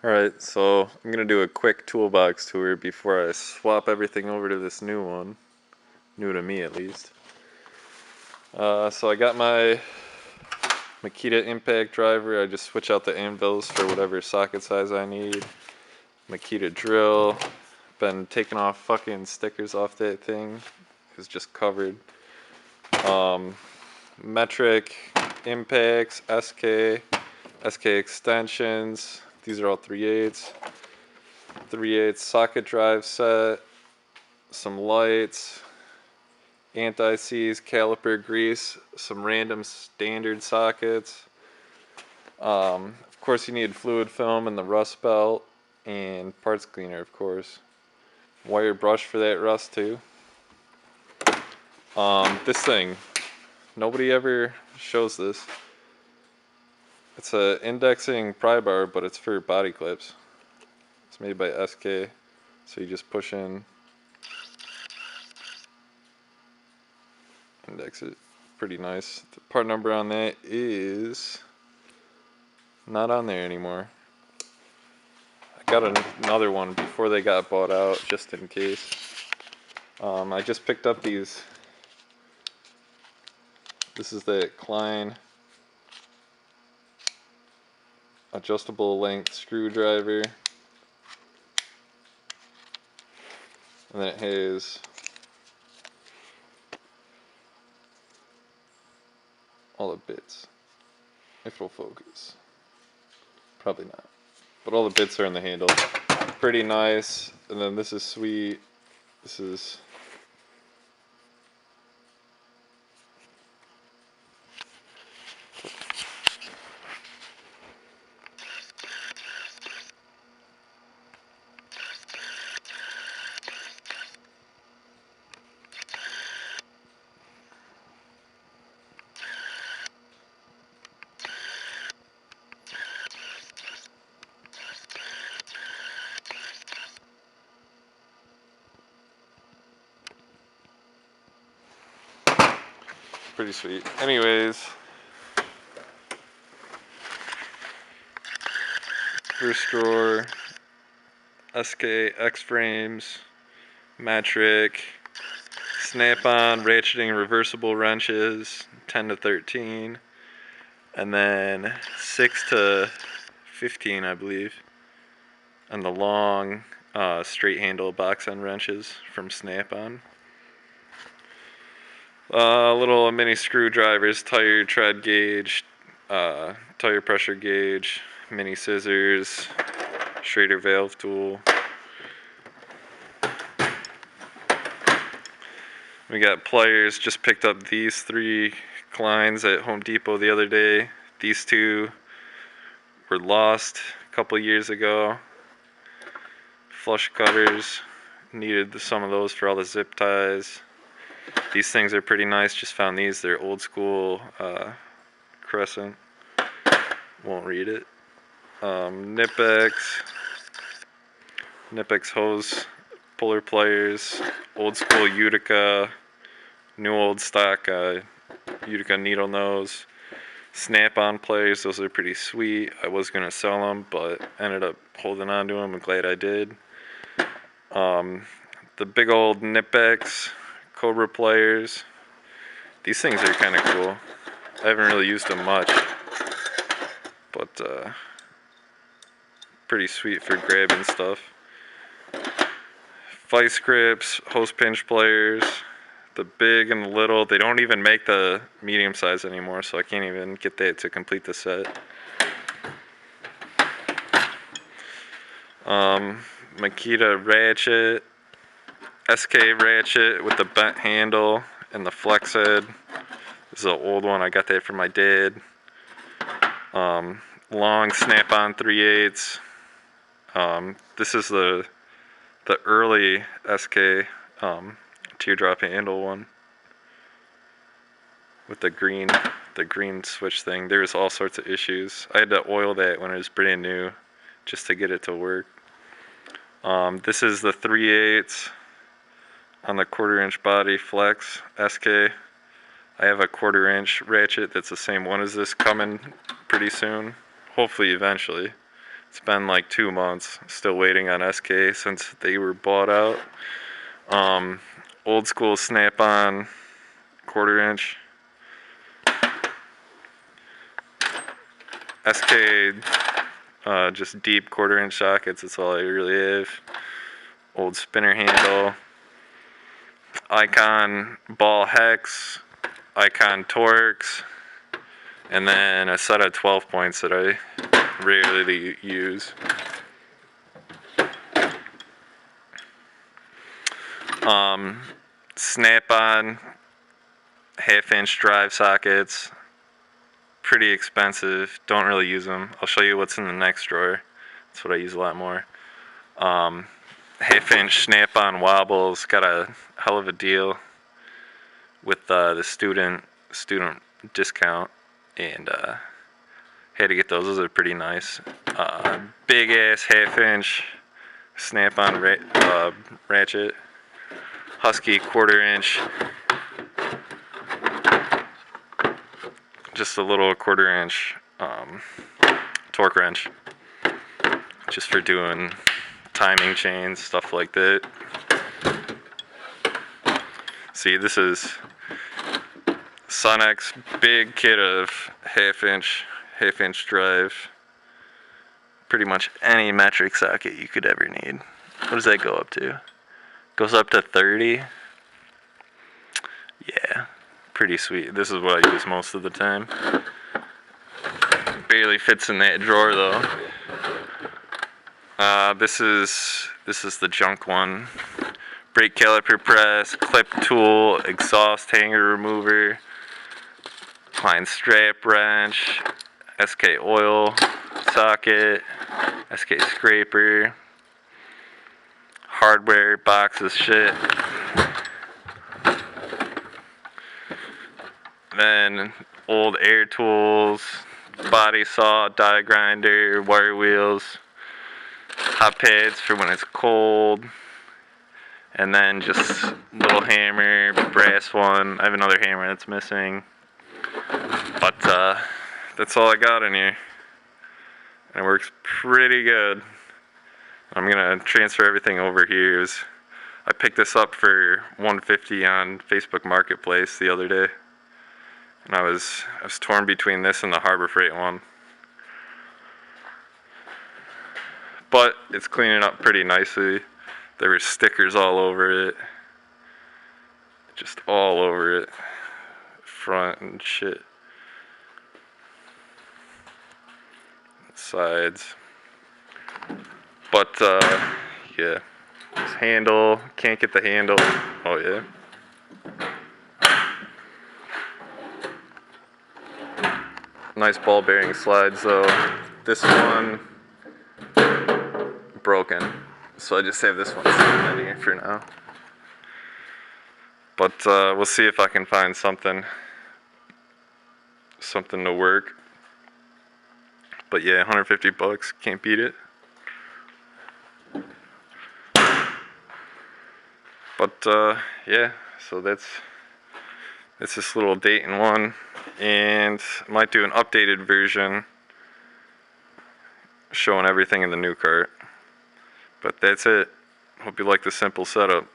Alright, so I'm gonna do a quick toolbox tour before I swap everything over to this new one. New to me, at least. So I got my Makita impact driver. I just switch out the anvils for whatever socket size I need. Makita drill. Been taking off fucking stickers off that thing. It's just covered. Metric impacts, SK extensions. These are all 3/8. 3/8 socket drive set, some lights, anti-seize, caliper grease, some random standard sockets. Of course you need fluid film and the rust belt and parts cleaner, of course. Wire brush for that rust too. This thing, nobody ever shows this. It's a indexing pry bar, but it's for body clips. It's made by SK, so you just push in, index it. Pretty nice. The part number on that is not on there anymore. I got another one before they got bought out, just in case. I just picked up these. This is the Klein adjustable length screwdriver. And then it has all the bits. If it'll focus. Probably not. But all the bits are in the handle. Pretty nice. And then this is sweet. This is pretty sweet. Anyways, first drawer, SK X-frames, metric, snap-on ratcheting reversible wrenches, 10 to 13, and then 6 to 15, I believe, and the long straight handle box end wrenches from Snap-on. Little mini screwdrivers, tire tread gauge, tire pressure gauge, mini scissors, Schrader valve tool. We got pliers. Just picked up these 3 Kleins at Home Depot the other day. These 2 were lost a couple years ago. Flush cutters. Needed some of those for all the zip ties. These things are pretty nice. Just found these. They're old school crescent. Won't read it. Nipex hose puller pliers. Old school Utica. New old stock Utica needle nose. Snap-on pliers. Those are pretty sweet. I was going to sell them, but ended up holding on to them. I'm glad I did. The big old Nipex Cobra pliers. These things are kind of cool. I haven't really used them much, but pretty sweet for grabbing stuff. Vice grips, hose pinch pliers, the big and the little. They don't even make the medium size anymore, so I can't even get that to complete the set. Makita ratchet, SK ratchet with the bent handle and the flex head. This is an old one. I got that from my dad. Long snap-on 3/8. This is the early SK teardrop handle one with the green switch thing. There was all sorts of issues. I had to oil that when it was brand new just to get it to work. This is the 3/8 on the 1/4-inch body flex SK. I have a 1/4-inch ratchet that's the same one as this coming pretty soon. Hopefully eventually. It's been like 2 months. Still waiting on SK since they were bought out. Old school snap-on 1/4 inch. SK just deep 1/4 inch sockets. That's all I really have. Old spinner handle. Icon ball hex. Icon Torx. And then a set of 12 points that I rarely use. Snap-on 1/2 inch drive sockets. Pretty expensive. Don't really use them. I'll show you what's in the next drawer. That's what I use a lot more. 1/2 inch snap-on wobbles. Got a hell of a deal with the student discount, and had to get those. Those are pretty nice. Big ass 1/2 inch snap-on ratchet. Husky 1/4 inch. Just a little 1/4 inch torque wrench, just for doing timing chains, stuff like that. See, this is Sonic's big kit of 1/2 inch drive. Pretty much any metric socket you could ever need. What does that go up to? Goes up to 30. Yeah, pretty sweet. This is what I use most of the time. Barely fits in that drawer though. This is the junk one. Brake caliper press, clip tool, exhaust hanger remover, Klein strap wrench, SK oil socket, SK scraper, hardware boxes shit. Then old air tools, body saw, die grinder, wire wheels, hot pads for when it's cold, and then just little hammer, brass one. I have another hammer that's missing, but that's all I got in here, and it works pretty good. I'm gonna transfer everything over here. I picked this up for $150 on Facebook Marketplace the other day, and I was torn between this and the Harbor Freight one, but it's cleaning up pretty nicely. There were stickers all over it, just all over it, front and shit, sides. But yeah, this handle, can't get the handle. Oh yeah. Nice ball bearing slides though. This one broken, so I just have this one sitting in here for now. But we'll see if I can find something to work. But yeah, $150, can't beat it. But yeah, so that's this little Dayton one, and I might do an updated version showing everything in the new cart. But that's it. Hope you like the simple setup.